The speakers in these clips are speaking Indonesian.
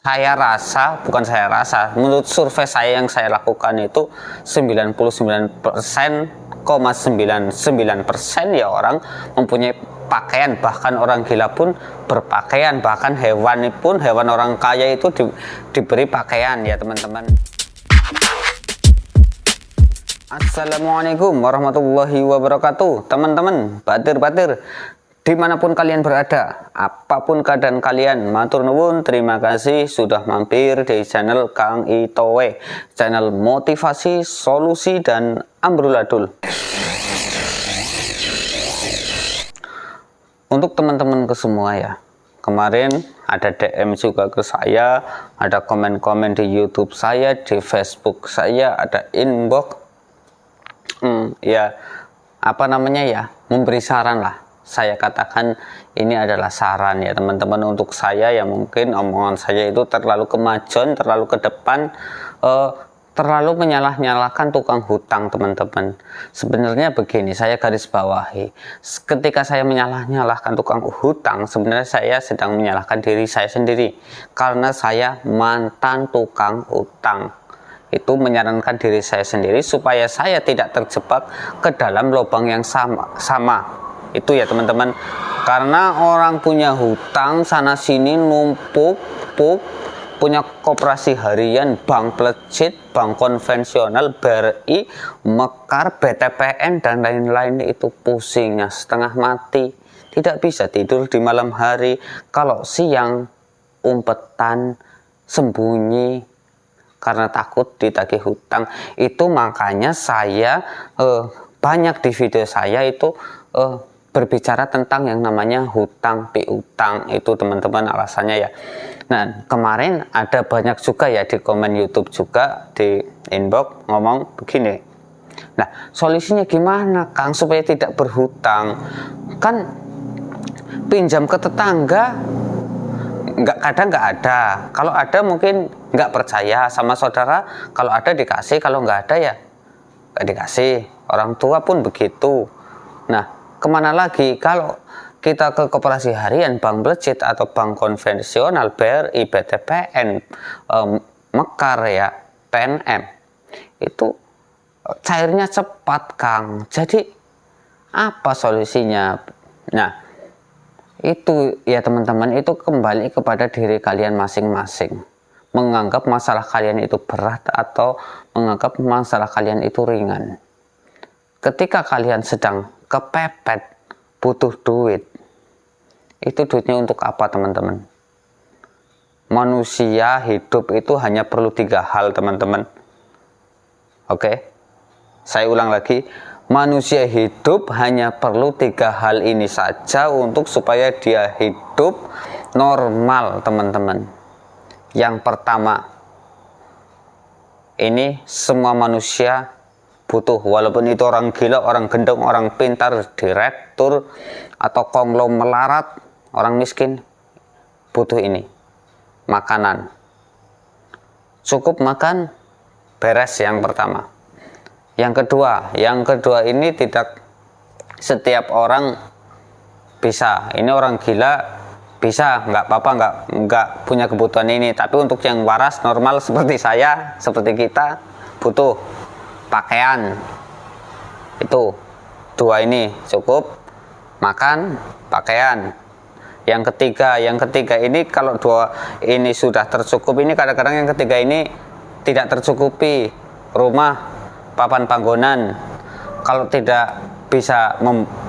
Saya rasa, bukan saya rasa, menurut survei saya yang saya lakukan itu 99,99% ya orang mempunyai pakaian, bahkan orang gila pun berpakaian, bahkan hewan pun, hewan orang kaya itu diberi pakaian ya teman-teman. Assalamualaikum warahmatullahi wabarakatuh teman-teman, batir-batir dimanapun kalian berada, apapun keadaan kalian, matur nuwun, terima kasih sudah mampir di channel Kang Itowe, channel motivasi, solusi, dan amburadul. Untuk teman-teman ke semua ya, kemarin ada DM juga ke saya, ada komen-komen di YouTube saya, di Facebook saya, ada inbox, ya apa namanya ya, memberi saran lah. Saya katakan ini adalah saran ya teman-teman untuk saya, ya mungkin omongan saya itu terlalu kemajuan, terlalu ke depan, terlalu menyalah-nyalahkan tukang hutang teman-teman. Sebenarnya begini, saya garis bawahi, ketika saya menyalah-nyalahkan tukang hutang, sebenarnya saya sedang menyalahkan diri saya sendiri, karena saya mantan tukang hutang. Itu menyarankan diri saya sendiri supaya saya tidak terjebak ke dalam lubang yang sama. Itu ya teman-teman, karena orang punya hutang sana sini numpuk, punya koperasi harian, bank pelejit, bank konvensional, BRI, Mekar, BTPN, dan lain-lain, itu pusingnya setengah mati, tidak bisa tidur di malam hari, kalau siang umpetan, sembunyi karena takut ditagih hutang. Itu makanya saya banyak di video saya itu berbicara tentang yang namanya hutang piutang itu teman-teman, alasannya ya. Nah kemarin ada banyak juga ya di komen YouTube juga, di inbox ngomong begini, nah solusinya gimana Kang supaya tidak berhutang? Kan pinjam ke tetangga kadang nggak ada, kalau ada mungkin nggak percaya sama saudara, kalau ada dikasih, kalau nggak ada ya nggak dikasih. Orang tua pun begitu. Nah kemana lagi kalau kita ke koperasi harian, bank pelejit, atau bank konvensional, BRI, BTPN, Mekar ya, PNM, itu cairnya cepat Kang. Jadi apa solusinya? Nah itu ya teman-teman, itu kembali kepada diri kalian masing-masing, menganggap masalah kalian itu berat atau menganggap masalah kalian itu ringan. Ketika kalian sedang kepepet, butuh duit, itu duitnya untuk apa teman-teman? Manusia hidup itu hanya perlu 3 hal teman-teman. Oke, saya ulang lagi, manusia hidup hanya perlu 3 hal ini saja untuk supaya dia hidup normal teman-teman. Yang pertama, ini semua manusia butuh, walaupun itu orang gila, orang gendong, orang pintar, direktur, atau konglomerat, orang miskin, butuh ini, makanan. Cukup makan, beres yang pertama. Yang kedua ini tidak setiap orang bisa. Ini orang gila bisa, nggak apa-apa, nggak punya kebutuhan ini. Tapi untuk yang waras, normal seperti saya, seperti kita, butuh pakaian. Itu 2 ini cukup, makan, pakaian. Yang ketiga ini kalau 2 ini sudah tercukup, ini kadang-kadang yang ketiga ini tidak tercukupi, rumah, papan panggonan. Kalau tidak bisa,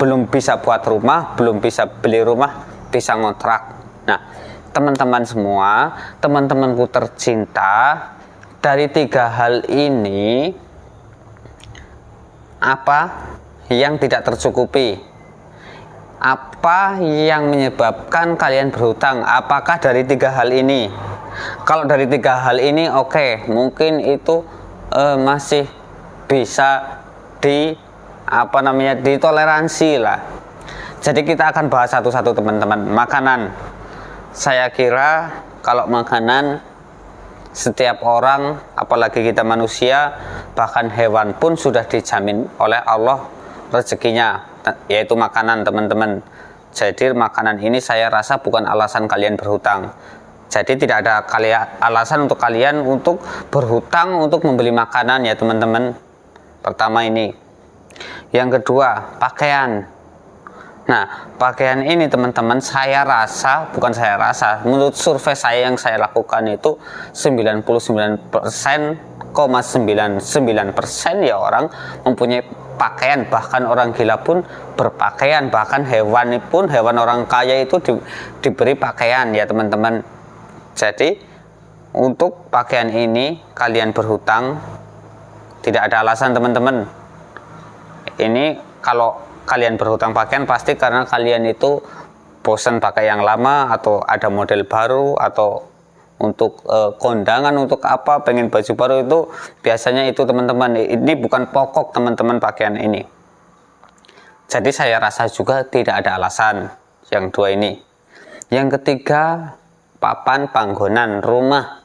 belum bisa buat rumah, belum bisa beli rumah, bisa ngontrak. Nah teman-teman semua, teman-temanku tercinta, dari 3 hal ini apa yang tidak tercukupi? Apa yang menyebabkan kalian berhutang? Apakah dari 3 hal ini? Kalau dari 3 hal ini oke, mungkin itu masih bisa ditoleransi lah. Jadi kita akan bahas satu-satu teman-teman. Makanan, saya kira kalau makanan, setiap orang, apalagi kita manusia, bahkan hewan pun sudah dijamin oleh Allah rezekinya, yaitu makanan teman-teman. Jadi makanan ini saya rasa bukan alasan kalian berhutang. Jadi tidak ada alasan untuk kalian untuk berhutang untuk membeli makanan ya teman-teman. Pertama ini. Yang kedua, pakaian. Nah, pakaian ini teman-teman, saya rasa, bukan saya rasa, menurut survei saya yang saya lakukan itu 99,99% ya orang mempunyai pakaian, bahkan orang gila pun berpakaian, bahkan hewan orang kaya itu diberi pakaian ya teman-teman. Jadi untuk pakaian ini kalian berhutang, tidak ada alasan teman-teman. Ini kalau kalian berhutang pakaian pasti karena kalian itu bosan pakai yang lama, atau ada model baru, atau untuk kondangan, untuk apa, pengen baju baru, itu biasanya itu teman-teman. Ini bukan pokok teman-teman pakaian ini. Jadi saya rasa juga tidak ada alasan yang dua ini. Yang ketiga, papan panggonan rumah.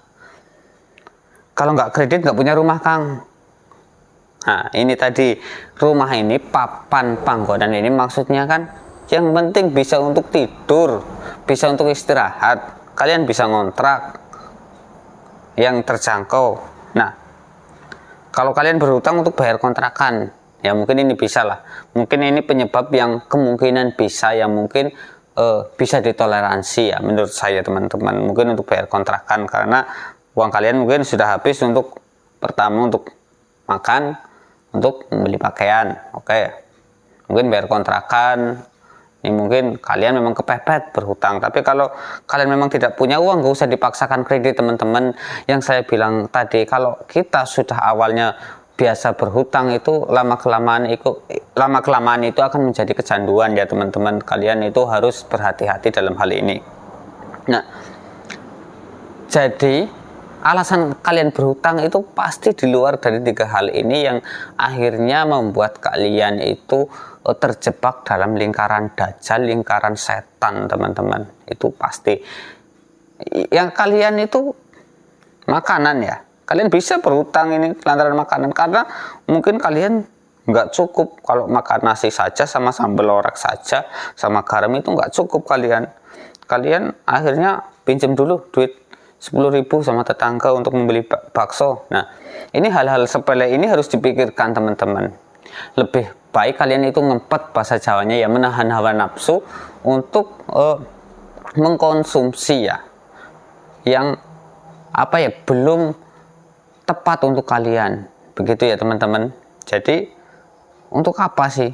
Kalau nggak kredit nggak punya rumah Kang. Nah ini tadi, rumah ini, papan panggonan ini maksudnya kan yang penting bisa untuk tidur, bisa untuk istirahat, kalian bisa ngontrak yang terjangkau. Nah kalau kalian berhutang untuk bayar kontrakan, ya mungkin ini bisa lah, mungkin ini penyebab yang kemungkinan bisa, yang mungkin bisa ditoleransi ya menurut saya teman-teman. Mungkin untuk bayar kontrakan karena uang kalian mungkin sudah habis untuk pertama untuk makan, untuk membeli pakaian, oke. Mungkin bayar kontrakan ini mungkin kalian memang kepepet berhutang. Tapi kalau kalian memang tidak punya uang, gak usah dipaksakan kredit teman-teman. Yang saya bilang tadi, kalau kita sudah awalnya biasa berhutang itu lama kelamaan itu akan menjadi kecanduan ya teman-teman. Kalian itu harus berhati-hati dalam hal ini. Nah, jadi alasan kalian berhutang itu pasti di luar dari tiga hal ini yang akhirnya membuat kalian itu terjebak dalam lingkaran dajjal, lingkaran setan teman-teman. Itu pasti. Yang kalian itu makanan ya, kalian bisa berhutang ini lantaran makanan karena mungkin kalian nggak cukup. Kalau makan nasi saja sama sambal orak saja sama garam itu nggak cukup kalian akhirnya pinjam dulu duit 10.000 sama tetangga untuk membeli bakso. Nah ini hal-hal sepele ini harus dipikirkan teman-teman. Lebih baik kalian itu ngempet, bahasa Jawanya ya, menahan hawa nafsu untuk mengkonsumsi ya yang apa ya, belum tepat untuk kalian, begitu ya teman-teman. Jadi untuk apa sih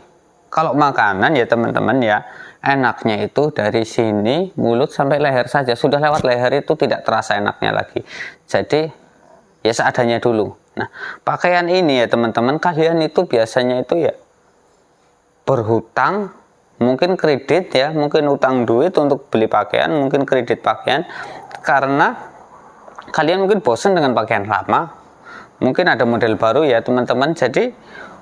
kalau makanan ya teman-teman ya, enaknya itu dari sini mulut sampai leher saja, sudah lewat leher itu tidak terasa enaknya lagi. Jadi ya seadanya dulu. Nah pakaian ini ya teman-teman, kalian itu biasanya itu ya berhutang, mungkin kredit ya, mungkin utang duit untuk beli pakaian, mungkin kredit pakaian karena kalian mungkin bosan dengan pakaian lama, mungkin ada model baru ya teman-teman. Jadi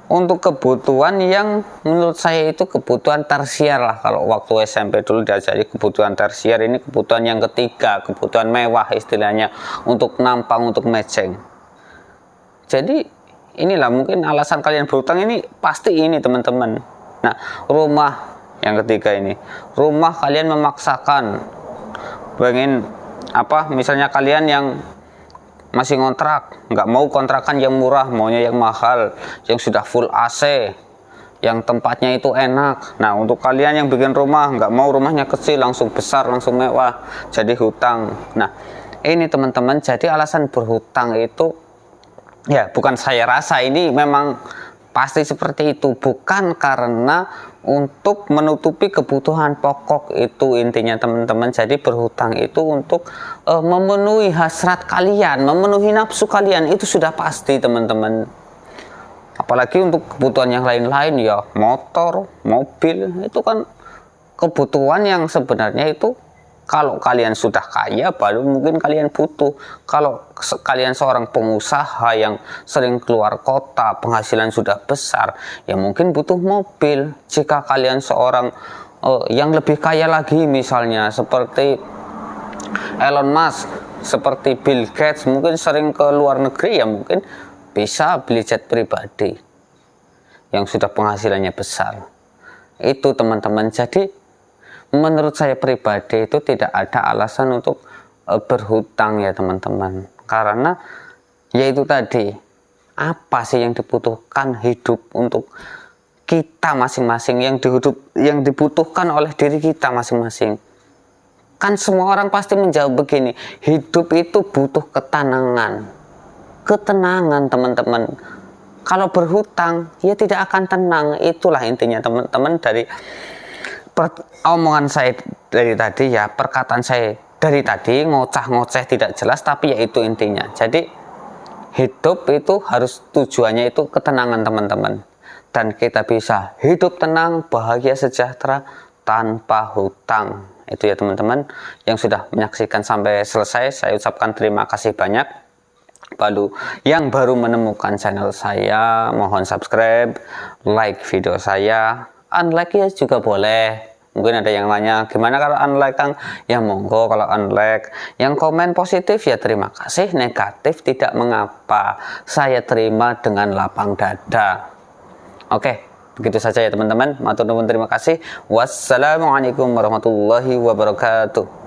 untuk kebutuhan yang menurut saya itu kebutuhan tersier lah, kalau waktu SMP dulu diajari kebutuhan tersier, ini kebutuhan yang ketiga, kebutuhan mewah istilahnya, untuk nampang, untuk mejeng. Jadi inilah mungkin alasan kalian berhutang ini, pasti ini teman-teman. Nah rumah yang ketiga ini, rumah kalian memaksakan pengen apa, misalnya kalian yang masih ngontrak, nggak mau kontrakan yang murah, maunya yang mahal, yang sudah full AC, yang tempatnya itu enak. Nah untuk kalian yang bikin rumah, nggak mau rumahnya kecil, langsung besar, langsung mewah, jadi hutang. Nah ini teman-teman, jadi alasan berhutang itu ya bukan saya rasa, ini memang pasti seperti itu, bukan karena untuk menutupi kebutuhan pokok, itu intinya teman-teman. Jadi berhutang itu untuk memenuhi hasrat kalian, memenuhi nafsu kalian, itu sudah pasti teman-teman. Apalagi untuk kebutuhan yang lain-lain ya, motor, mobil, itu kan kebutuhan yang sebenarnya itu kalau kalian sudah kaya baru mungkin kalian butuh. Kalau kalian seorang pengusaha yang sering keluar kota, penghasilan sudah besar, ya mungkin butuh mobil. Jika kalian seorang yang lebih kaya lagi, misalnya seperti Elon Musk, seperti Bill Gates, mungkin sering ke luar negeri, ya mungkin bisa beli jet pribadi yang sudah penghasilannya besar. Itu teman-teman. Jadi menurut saya pribadi itu tidak ada alasan untuk berhutang ya teman-teman, karena yaitu tadi, apa sih yang dibutuhkan hidup untuk kita masing-masing, yang dibutuhkan oleh diri kita masing-masing. Kan semua orang pasti menjawab begini, hidup itu butuh ketenangan teman-teman. Kalau berhutang ya tidak akan tenang. Itulah intinya teman-teman dari omongan saya dari tadi ya, perkataan saya dari tadi, ngoceh-ngoceh tidak jelas, tapi ya itu intinya. Jadi hidup itu harus tujuannya itu ketenangan teman-teman, dan kita bisa hidup tenang, bahagia, sejahtera tanpa hutang. Itu ya teman-teman yang sudah menyaksikan sampai selesai, saya ucapkan terima kasih banyak. Yang baru menemukan channel saya, mohon subscribe, like video saya, unlike ya juga boleh. Mungkin ada yang nanya, gimana kalau unlike Kang? Ya monggo kalau unlike. Yang komen positif ya terima kasih, negatif tidak mengapa. Saya terima dengan lapang dada. Oke, begitu saja ya teman-teman. Matur nuwun, terima kasih. Wassalamualaikum warahmatullahi wabarakatuh.